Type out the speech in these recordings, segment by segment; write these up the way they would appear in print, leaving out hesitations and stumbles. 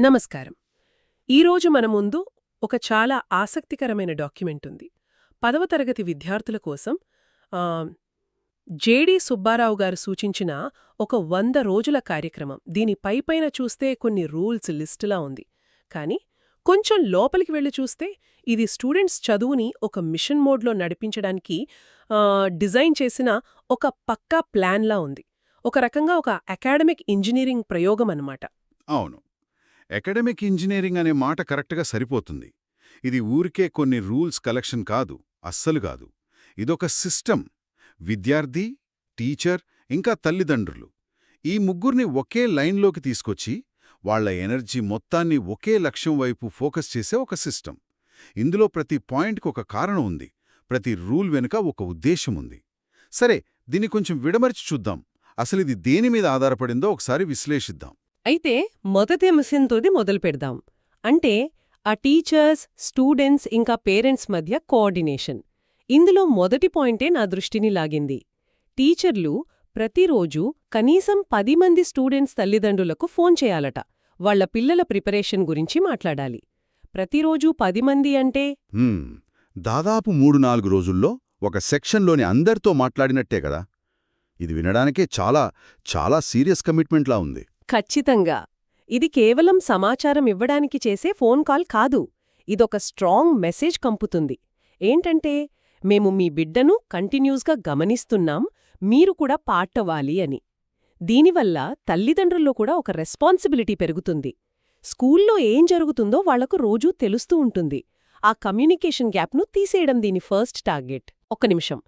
నమస్కారం. ఈరోజు మన ముందు ఒక చాలా ఆసక్తికరమైన డాక్యుమెంట్ ఉంది. 10వ తరగతి విద్యార్థుల కోసం జేడి సుబ్బారావు గారు సూచించిన ఒక 100 రోజుల కార్యక్రమం. దీని పైపైన చూస్తే కొన్ని రూల్స్ లిస్టులా ఉంది. కానీ కొంచెం లోపలికి వెళ్ళి చూస్తే ఇది స్టూడెంట్స్ చదువుని ఒక మిషన్ మోడ్లో నడిపించడానికి డిజైన్ చేసిన ఒక పక్కా ప్లాన్లా ఉంది. ఒక రకంగా ఒక అకాడమిక్ ఇంజనీరింగ్ ప్రయోగం అన్నమాట. అవును. అకాడమిక్ ఇంజనీరింగ్ అనే మాట కరెక్ట్గా సరిపోతుంది. ఇది ఊరికే కొన్ని రూల్స్ కలెక్షన్ కాదు, అస్సలు కాదు. ఇదొక సిస్టమ్. విద్యార్థి, టీచర్, ఇంకా తల్లిదండ్రులు ఈ ముగ్గురిని ఒకే లైన్లోకి తీసుకొచ్చి వాళ్ల ఎనర్జీ మొత్తాన్ని ఒకే లక్ష్యం వైపు ఫోకస్ చేసే ఒక సిస్టమ్. ఇందులో ప్రతి పాయింట్కి ఒక కారణం ఉంది, ప్రతి రూల్ వెనుక ఒక ఉద్దేశం ఉంది. సరే, దీన్ని కొంచెం విడమర్చి చూద్దాం. అసలిది దేని మీద ఆధారపడిందో ఒకసారి విశ్లేషిద్దాం. అయితే మొదటి అంశంతోది మొదలుపెడదాం. అంటే ఆ టీచర్స్, స్టూడెంట్స్ ఇంకా పేరెంట్స్ మధ్య కోఆర్డినేషన్. ఇందులో మొదటి పాయింటే నా దృష్టిని లాగింది. టీచర్లు ప్రతిరోజూ కనీసం 10 మంది స్టూడెంట్స్ తల్లిదండ్రులకు ఫోన్ చేయాలట. వాళ్ల పిల్లల ప్రిపరేషన్ గురించి మాట్లాడాలి. ప్రతిరోజూ 10 మంది అంటే దాదాపు 3-4 రోజుల్లో ఒక సెక్షన్లోని అందరితో మాట్లాడినట్టే కదా. ఇది వినడానికే చాలా చాలా సీరియస్ కమిట్మెంట్లా ఉంది. ఖచ్చితంగా. ఇది కేవలం సమాచారం ఇవ్వడానికి చేసే ఫోన్ కాల్ కాదు. ఇదొక స్ట్రాంగ్ మెసేజ్ కంపుతుంది. ఏంటంటే, మేము మీ బిడ్డను కంటిన్యూస్గా గమనిస్తున్నాం, మీరు కూడా పార్టవ్వాలి అని. దీనివల్ల తల్లిదండ్రుల్లో కూడా ఒక రెస్పాన్సిబిలిటీ పెరుగుతుంది. స్కూల్లో ఏం జరుగుతుందో వాళ్లకు రోజూ తెలుస్తూ ఉంటుంది. ఆ కమ్యూనికేషన్ గ్యాప్ను తీసేయడం దీని ఫస్ట్ టార్గెట్. ఒక్క నిమిషం.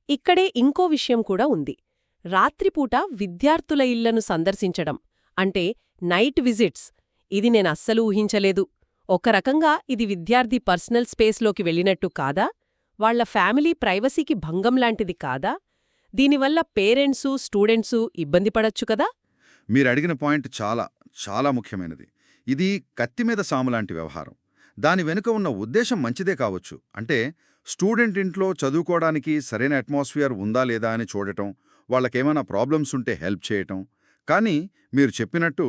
ఇక్కడే ఇంకో విషయం కూడా ఉంది. రాత్రిపూట విద్యార్థుల ఇళ్లను సందర్శించడం, అంటే నైట్ విజిట్స్. ఇది నేనస్సలు ఊహించలేదు. ఒక రకంగా ఇది విద్యార్థి పర్సనల్ స్పేస్లోకి వెళ్ళినట్టు కాదా? వాళ్ల ఫ్యామిలీ ప్రైవసీకి భంగంలాంటిది కాదా? దీనివల్ల పేరెంట్సు, స్టూడెంట్సు ఇబ్బంది పడొచ్చు కదా? మీరడిగిన పాయింట్ చాలా చాలా ముఖ్యమైనది. ఇది కత్తిమీద సాములాంటి వ్యవహారం. దాని వెనుక ఉన్న ఉద్దేశం మంచిదే కావచ్చు. అంటే స్టూడెంట్ ఇంట్లో చదువుకోవడానికి సరైన అట్మాస్ఫియర్ ఉందా లేదా అని చూడటం, వాళ్లకేమైనా ప్రాబ్లమ్స్ ఉంటే హెల్ప్ చేయటం. కానీ మీరు చెప్పినట్టు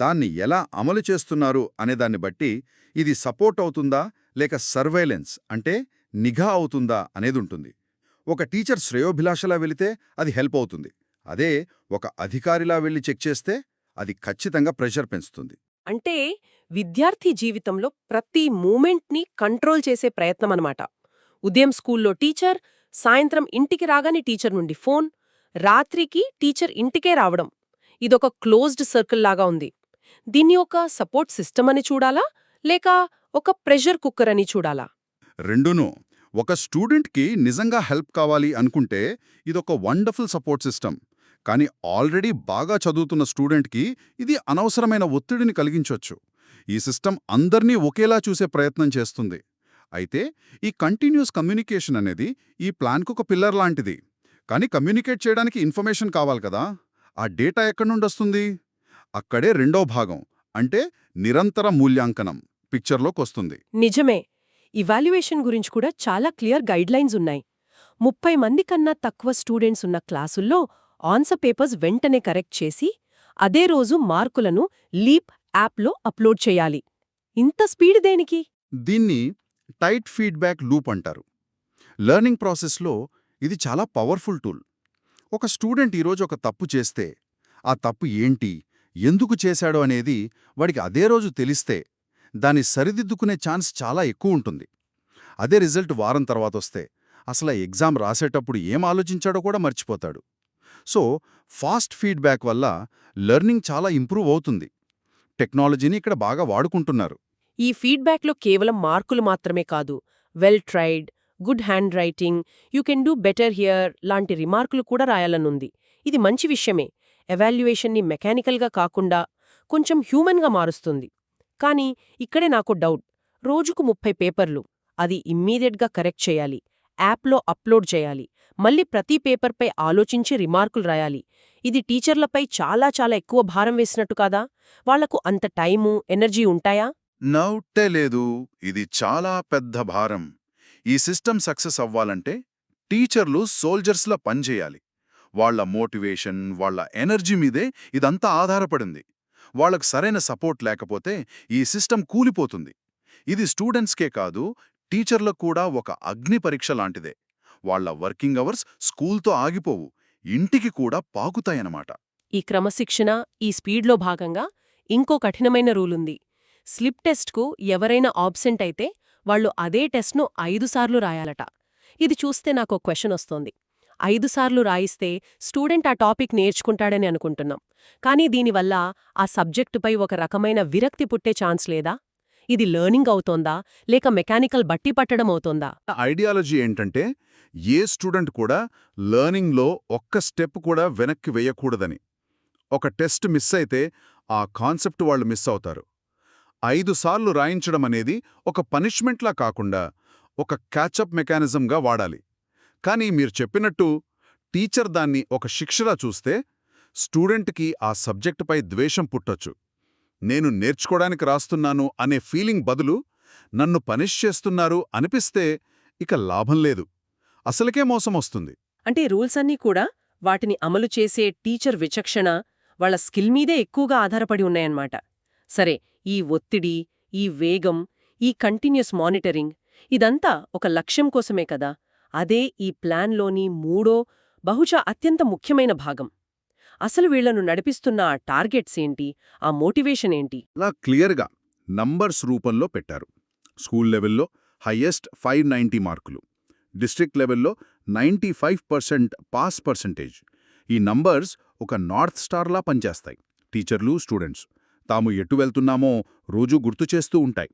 దాన్ని ఎలా అమలు చేస్తున్నారు అనేదాన్ని బట్టి ఇది సపోర్ట్ అవుతుందా లేక సర్వైలెన్స్ అంటే నిఘా అవుతుందా అనేదుంటుంది. ఒక టీచర్ శ్రేయోభిలాషలా వెళితే అది హెల్ప్ అవుతుంది. అదే ఒక అధికారిలా వెళ్ళి చెక్ చేస్తే అది ఖచ్చితంగా ప్రెషర్ పెంచుతుంది. అంటే విద్యార్థి జీవితంలో ప్రతి మూమెంట్ని కంట్రోల్ చేసే ప్రయత్నమన్నమాట. ఉదయం స్కూల్లో టీచర్, సాయంత్రం ఇంటికి రాగానే టీచర్ నుండి ఫోన్, రాత్రికి టీచర్ ఇంటికే రావడం. ఇదొక క్లోజ్డ్ సర్కిల్ లాగా ఉంది. దీన్ని ఒక సపోర్ట్ సిస్టమ్ అని చూడాలా లేక ఒక ప్రెషర్ కుక్కర్ అని చూడాలా? రెండునూ. ఒక స్టూడెంట్కి నిజంగా హెల్ప్ కావాలి అనుకుంటే ఇదొక వండర్ఫుల్ సపోర్ట్ సిస్టమ్. కానీ ఆల్రెడీ బాగా చదువుతున్న స్టూడెంట్కి ఇది అనవసరమైన ఒత్తిడిని కలిగించొచ్చు. ఈ సిస్టమ్ అందర్నీ ఒకేలా చూసే ప్రయత్నం చేస్తుంది. అయితే ఈ కంటిన్యూస్ కమ్యూనికేషన్ అనేది ఈ ప్లాన్కు ఒక పిల్లర్ లాంటిది. కానీ కమ్యూనికేట్ చేయడానికి ఇన్ఫర్మేషన్ కావాలి కదా. ఆ డేటా ఎక్కడి నుండొస్తుంది? అక్కడే రెండో భాగం, అంటే నిరంతర మూల్యాంకనం పిక్చర్లోకొస్తుంది. నిజమే. ఇవాల్యుయేషన్ గురించి కూడా చాలా క్లియర్ గైడ్లైన్స్ ఉన్నాయి. 30 మంది కన్నా తక్కువ స్టూడెంట్స్ ఉన్న క్లాసుల్లో ఆన్సర్ పేపర్స్ వెంటనే కరెక్ట్ చేసి అదే రోజు మార్కులను లీప్ యాప్లో అప్లోడ్ చేయాలి. ఇంత స్పీడ్ దేనికి? దీన్ని టైట్ ఫీడ్బ్యాక్ లూప్ అంటారు. లెర్నింగ్ ప్రాసెస్లో ఇది చాలా పవర్ఫుల్ టూల్. ఒక స్టూడెంట్ ఈరోజు ఒక తప్పు చేస్తే ఆ తప్పు ఏంటి, ఎందుకు చేశాడో అనేది వాడికి అదే రోజు తెలిస్తే దాన్ని సరిదిద్దుకునే ఛాన్స్ చాలా ఎక్కువ ఉంటుంది. అదే రిజల్ట్ వారం తర్వాతొస్తే అసలు ఎగ్జామ్ రాసేటప్పుడు ఏం ఆలోచించాడో కూడా మర్చిపోతాడు. సో ఫాస్ట్ ఫీడ్బ్యాక్ వల్ల లెర్నింగ్ చాలా ఇంప్రూవ్ అవుతుంది. టెక్నాలజీని ఇక్కడ బాగా వాడుకుంటున్నారు. ఈ ఫీడ్బ్యాక్లో కేవలం మార్కులు మాత్రమే కాదు, well tried, good hand writing, you can do better here లాంటి రిమార్కులు కూడా రాయాలనుంది. ఇది మంచి విషయమే. ఎవాల్యుయేషన్ని మెకానికల్గా కాకుండా కొంచెం హ్యూమన్గా మారుస్తుంది. కానీ ఇక్కడే నాకు డౌట్. రోజుకు 30 పేపర్లు, అది ఇమ్మీడియట్గా కరెక్ట్ చేయాలి, యాప్లో అప్లోడ్ చేయాలి, మళ్ళీ ప్రతి పేపర్పై ఆలోచించి రిమార్కులు రాయాలి. ఇది టీచర్లపై చాలా చాలా ఎక్కువ భారం వేసినట్టు కాదా? వాళ్లకు అంత టైము, ఎనర్జీ ఉంటాయా? నౌటే లేదు. ఇది చాలా పెద్ద భారం. ఈ సిస్టమ్ సక్సెస్ అవ్వాలంటే టీచర్లు సోల్జర్స్లా పనిచేయాలి. వాళ్ల మోటివేషన్, వాళ్ల ఎనర్జీ మీదే ఇదంతా ఆధారపడింది. వాళ్ళకు సరైన సపోర్ట్ లేకపోతే ఈ సిస్టమ్ కూలిపోతుంది. ఇది స్టూడెంట్స్కే కాదు, టీచర్లకు కూడా ఒక అగ్ని పరీక్ష లాంటిదే. వాళ్ళ వర్కింగ్ అవర్స్ స్కూల్తో ఆగిపోవు, ఇంటికి కూడా పాకుతాయన్నమాట. ఈ క్రమశిక్షణ, ఈ స్పీడ్లో భాగంగా ఇంకో కఠినమైన రూలుంది. స్లిప్ టెస్ట్కు ఎవరైనా ఆబ్సెంట్ అయితే వాళ్ళు అదే టెస్ట్ను 5 సార్లు రాయాలట. ఇది చూస్తే నాకో క్వెషన్ వస్తోంది. 5 సార్లు రాయిస్తే స్టూడెంట్ ఆ టాపిక్ నేర్చుకుంటాడని అనుకుంటున్నాం. కానీ దీనివల్ల ఆ సబ్జెక్టుపై ఒక రకమైన విరక్తి పుట్టే ఛాన్స్ లేదా? ఇది లెర్నింగ్ అవుతోందా, లేక మెకానికల్ బట్టి పట్టడం అవుతోందా? ఐడియాలజీ ఏంటంటే, ఏ స్టూడెంట్ కూడా లెర్నింగ్లో ఒక్క స్టెప్ కూడా వెనక్కి వేయకూడదని. ఒక టెస్ట్ మిస్ అయితే ఆ కాన్సెప్ట్ వాళ్ళు మిస్ అవుతారు. 5 సార్లు రాయించడం అనేది ఒక పనిష్మెంట్లా కాకుండా ఒక క్యాచప్ మెకానిజంగా వాడాలి. కానీ మీరు చెప్పినట్టు టీచర్ దాన్ని ఒక శిక్షలా చూస్తే స్టూడెంట్కి ఆ సబ్జెక్టుపై ద్వేషం పుట్టొచ్చు. నేను నేర్చుకోవడానికి రాస్తున్నాను అనే ఫీలింగ్ బదులు నన్ను పనిష్ చేస్తున్నారు అనిపిస్తే ఇక లాభం లేదు, అసలుకే మోసం వస్తుంది. అంటే రూల్స్ అన్నీ కూడా వాటిని అమలు చేసే టీచర్ విచక్షణ, వాళ్ళ స్కిల్ మీదే ఎక్కువగా ఆధారపడి ఉన్నాయన్నమాట. సరే, ఈ ఒత్తిడి, ఈ వేగం, ఈ కంటిన్యూస్ మానిటరింగ్ ఇదంతా ఒక లక్ష్యం కోసమే కదా. అదే ఈ ప్లాన్లోని మూడో, బహుశా అత్యంత ముఖ్యమైన భాగం. అసలు వీళ్లను నడిపిస్తున్న ఆ టార్గెట్స్ ఏంటి, ఆ మోటివేషన్ ఏంటి? అలా క్లియర్గా నంబర్స్ రూపంలో పెట్టారు. స్కూల్ లెవెల్లో హయ్యెస్ట్ 590 మార్కులు, డిస్ట్రిక్ట్ లెవెల్లో 95% పాస్ పర్సెంటేజ్. ఈ నంబర్స్ ఒక నార్త్ స్టార్లా పనిచేస్తాయి. టీచర్లు, స్టూడెంట్స్ తాము ఎటు వెళ్తున్నామో రోజూ గుర్తు చేస్తూ ఉంటాయి.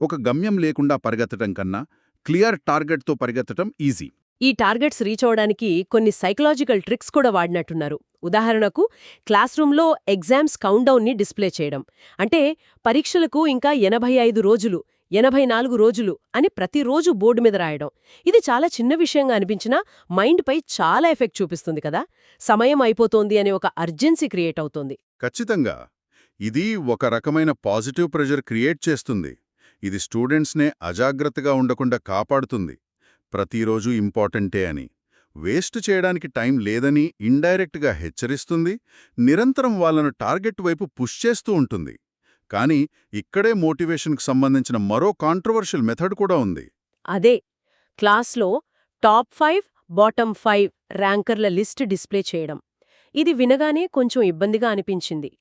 ఒక గమ్యం లేకుండా పరిగెత్తడం కన్నా క్లియర్ టార్గెట్తో పరిగెత్తడం ఈజీ. ఈ టార్గెట్స్ రీచ్ అవడానికి కొన్ని సైకలాజికల్ ట్రిక్స్ కూడా వాడినట్టున్నారు. ఉదాహరణకు, క్లాస్ రూమ్లో ఎగ్జామ్స్ కౌంట్డౌన్ని డిస్ప్లే చేయడం. అంటే పరీక్షలకు ఇంకా 85 రోజులు, 84 రోజులు అని ప్రతిరోజు బోర్డు మీద రాయడం. ఇది చాలా చిన్న విషయంగా అనిపించినా మైండ్పై చాలా ఎఫెక్ట్ చూపిస్తుంది కదా. సమయం అయిపోతోంది అనే ఒక అర్జెన్సీ క్రియేట్ అవుతోంది. ఖచ్చితంగా ఇది ఒక రకమైన పాజిటివ్ ప్రెజర్ క్రియేట్ చేస్తుంది. ఇది స్టూడెంట్స్నే అజాగ్రత్తగా ఉండకుండా కాపాడుతుంది. ప్రతిరోజూ ఇంపార్టెంటే అని, వేస్ట్ చేయడానికి టైం లేదని ఇండైరెక్ట్గా హెచ్చరిస్తుంది. నిరంతరం వాళ్ళను టార్గెట్ వైపు పుష్ చేస్తూ ఉంటుంది. కానీ ఇక్కడే మోటివేషన్కు సంబంధించిన మరో కాంట్రవర్షియల్ మెథడ్ కూడా ఉంది. అదే, క్లాస్లో టాప్ 5, బాటమ్ 5 ర్యాంకర్ల లిస్ట్ డిస్ప్లే చేయడం. ఇది వినగానే కొంచెం ఇబ్బందిగా అనిపించింది.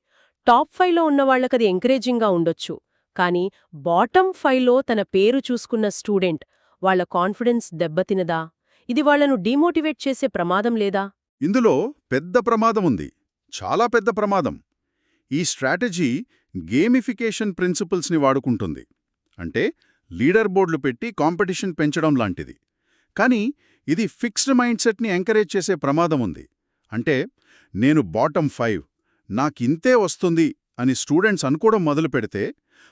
టాప్ 5లో ఉన్నవాళ్లకది ఎంకరేజింగ్గా ఉండొచ్చు. కానీ బాటమ్ 5లో తన పేరు చూసుకున్న స్టూడెంట్, వాళ్ల కాన్ఫిడెన్స్ దెబ్బతినదా? ఇది వాళ్లను డీమోటివేట్ చేసే ప్రమాదం లేదా? ఇందులో పెద్ద ప్రమాదముంది, చాలా పెద్ద ప్రమాదం. ఈ స్ట్రాటజీ గేమిఫికేషన్ ప్రిన్సిపల్స్ని వాడుకుంటుంది. అంటే లీడర్ బోర్డులు పెట్టి కాంపిటీషన్ పెంచడం లాంటిది. కానీ ఇది ఫిక్స్డ్ మైండ్ సెట్ని ఎంకరేజ్ చేసే ప్రమాదముంది. అంటే నేను బాటమ్ 5, నాకింతే వస్తుంది అని స్టూడెంట్స్ అనుకోవడం మొదలు పెడితే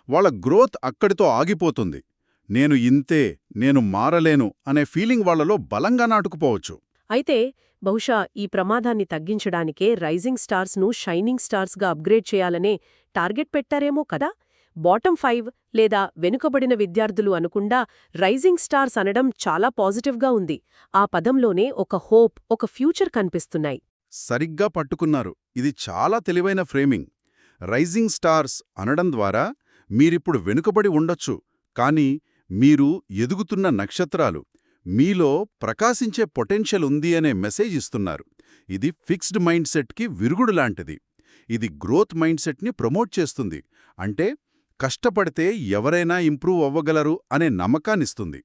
వాళ్ళ గ్రోత్ అక్కడితో ఆగిపోతుంది. నేను ఇంతే, నేను మారలేను అనే ఫీలింగ్ వాళ్లలో బలంగా నాటుకుపోవచ్చు. అయితే బహుశా ఈ ప్రమాదాన్ని తగ్గించడానికే రైజింగ్ స్టార్స్ను షైనింగ్ స్టార్స్గా అప్గ్రేడ్ చేయాలనే టార్గెట్ పెట్టారేమో కదా. బాటమ్ 5 లేదా వెనుకబడిన విద్యార్థులు అనుకుండా రైజింగ్ స్టార్స్ అనడం చాలా పాజిటివ్గా ఉంది. ఆ పదంలోనే ఒక హోప్, ఒక ఫ్యూచర్ కనిపిస్తున్నాయి. సరిగ్గా పట్టుకున్నారు. ఇది చాలా తెలివైన ఫ్రేమింగ్. రైజింగ్ స్టార్స్ అనడం ద్వారా మీరిప్పుడు వెనుకబడి ఉండొచ్చు, కానీ మీరు ఎదుగుతున్న నక్షత్రాలు, మీలో ప్రకాశించే పొటెన్షియల్ ఉంది అనే మెసేజ్ ఇస్తున్నారు. ఇది ఫిక్స్డ్ మైండ్ సెట్కి విరుగుడు లాంటిది. ఇది గ్రోత్ మైండ్ సెట్ని ప్రమోట్ చేస్తుంది. అంటే కష్టపడితే ఎవరైనా ఇంప్రూవ్ అవ్వగలరు అనే నమ్మకాన్నిస్తుంది.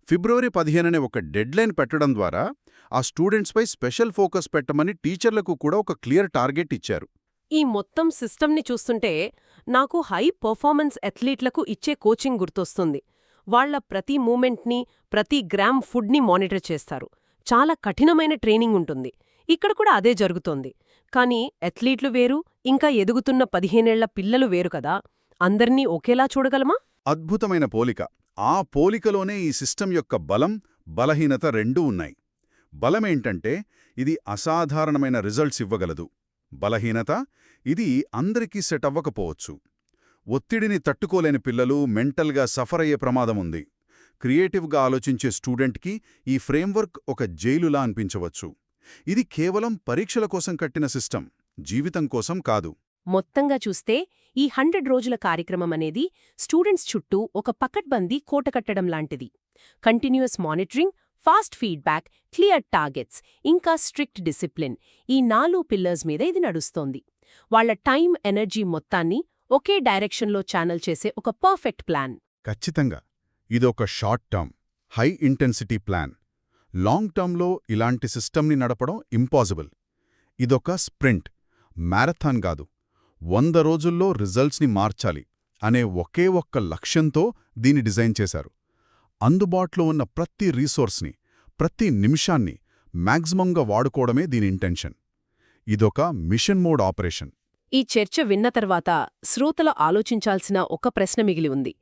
ఫిబ్రవరి 15 ఒక డెడ్లైన్ పెట్టడం ద్వారా ఆ స్టూడెంట్స్పై స్పెషల్ ఫోకస్ పెట్టమని టీచర్లకు కూడా ఒక క్లియర్ టార్గెట్ ఇచ్చారు. ఈ మొత్తం సిస్టమ్ని చూస్తుంటే నాకు హై పర్ఫార్మెన్స్ అథ్లీట్లకు ఇచ్చే కోచింగ్ గుర్తొస్తుంది. వాళ్ల ప్రతి మూమెంట్ని, ప్రతి గ్రామ్ ఫుడ్ని మానిటర్ చేస్తారు. చాలా కఠినమైన ట్రైనింగ్ ఉంటుంది. ఇక్కడ కూడా అదే జరుగుతోంది. కానీ అథ్లీట్లు వేరు, ఇంకా ఎదుగుతున్న 15 ఏళ్ల పిల్లలు వేరు కదా. అందర్నీ ఒకేలా చూడగలమా? అద్భుతమైన పోలిక. ఆ పోలికలోనే ఈ సిస్టమ్ యొక్క బలం, బలహీనత రెండూ ఉన్నాయి. బలమేంటంటే ఇది అసాధారణమైన రిజల్ట్స్ ఇవ్వగలదు. బలహీనత, ఇది అందరికీ సెట్ అవ్వకపోవచ్చు. ఒత్తిడిని తట్టుకోలేని పిల్లలు మెంటల్గా సఫర్ అయ్యే ప్రమాదముంది. క్రియేటివ్గా ఆలోచించే స్టూడెంట్కి ఈ ఫ్రేమ్వర్క్ ఒక జైలులా అనిపించవచ్చు. ఇది కేవలం పరీక్షల కోసం కట్టిన సిస్టమ్, జీవితం కోసం కాదు. మొత్తంగా చూస్తే ఈ 100 రోజుల కార్యక్రమం అనేది స్టూడెంట్స్ చుట్టూ ఒక పకడ్బందీ కోటకట్టడం లాంటిది. Continuous monitoring, fast feedback, clear targets, ఇంకా స్ట్రిక్ట్ డిసిప్లిన్, ఈ 4 పిల్లర్స్ మీద ఇది నడుస్తోంది. వాళ్ల టైం, ఎనర్జీ మొత్తాన్ని ఒకే డైరెక్షన్లో ఛానల్ చేసే ఒక పర్ఫెక్ట్ ప్లాన్. ఖచ్చితంగా ఇదొక short term, high intensity plan. Long టర్మ్లో ఇలాంటి సిస్టమ్ని నడపడం ఇంపాసిబుల్. ఇదొక స్ప్రింట్, మ్యారథాన్ కాదు. 100 రోజుల్లో రిజల్ట్స్ని మార్చాలి అనే ఒకే ఒక్క లక్ష్యంతో దీన్ని డిజైన్ చేశారు. అందుబాటులో ఉన్న ప్రతి రీసోర్స్ని, ప్రతి నిమిషాన్ని మ్యాక్సిమంగా వాడుకోవడమే దీని ఇంటెన్షన్. ఇదొక మిషన్ మోడ్ ఆపరేషన్. ఈ చర్చ విన్న తర్వాత శ్రోతలు ఆలోచించాల్సిన ఒక ప్రశ్న మిగిలి ఉంది.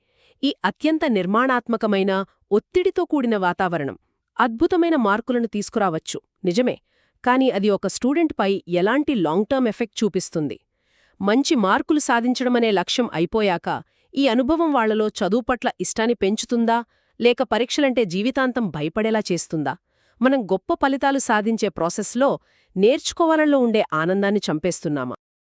ఈ అత్యంత నిర్మాణాత్మకమైన, ఒత్తిడితో కూడిన వాతావరణం అద్భుతమైన మార్కులను తీసుకురావచ్చు, నిజమే. కానీ అది ఒక స్టూడెంట్పై ఎలాంటి లాంగ్ టర్మ్ ఎఫెక్ట్ చూపిస్తుంది? మంచి మార్కులు సాధించడమనే లక్ష్యం అయిపోయాక ఈ అనుభవం వాళ్లలో చదువు పట్ల ఇష్టాన్ని పెంచుతుందా, లేక పరీక్షలంటే జీవితాంతం భయపడేలా చేస్తుందా? మనం గొప్ప ఫలితాలు సాధించే ప్రాసెస్లో నేర్చుకోవాలలో ఉండే ఆనందాన్ని చంపేస్తున్నామా?